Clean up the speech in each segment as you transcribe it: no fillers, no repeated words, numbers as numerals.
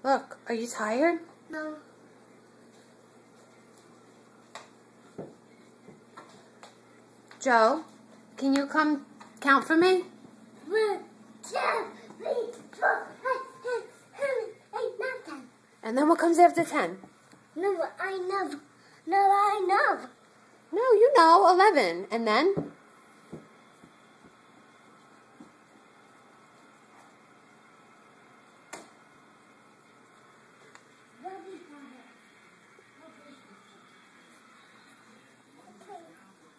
Look, are you tired? No. Joe, can you come count for me? 1, 2, 3, 4, 5, 6, 7, 8, 9, 10. And then what comes after 10? No, I know. No, I know. No, you know, 11. And then?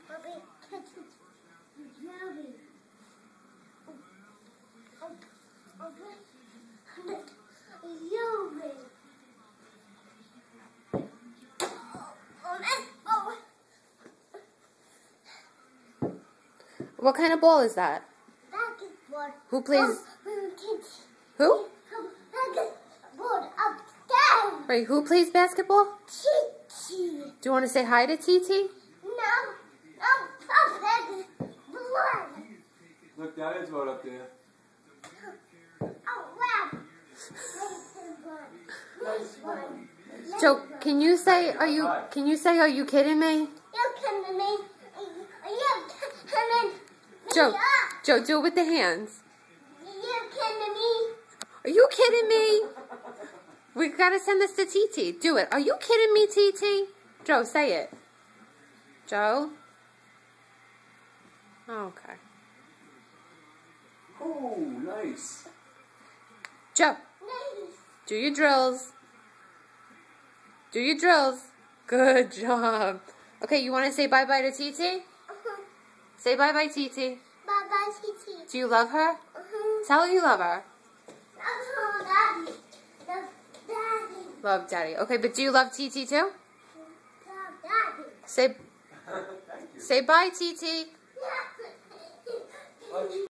Bobby, catch it. Bobby. What kind of ball is that? Basketball. Who plays? Kids. Who? Basketball upstairs. Wait, who plays basketball? Titi. Do you want to say hi to TT? No, Look, Daddy's boat up there. oh, wow. Nice one. Joe, can you say are you kidding me? You kidding me? You kidding me? Joe, do it with the hands. You kidding me? Are you kidding me? We gotta send this to TT. Do it. Are you kidding me, TT? Joe, say it. Joe? Okay. Oh, nice. Joe, Nice. do your drills. Do your drills. Good job. Okay, you want to say bye-bye to TT? Say bye-bye, TT. Bye-bye, Titi. Do you love her? Tell her you love her. Daddy. Daddy. Love Daddy. Okay, but do you love TT too? Daddy. Say Thank you. say bye, TT. Yeah.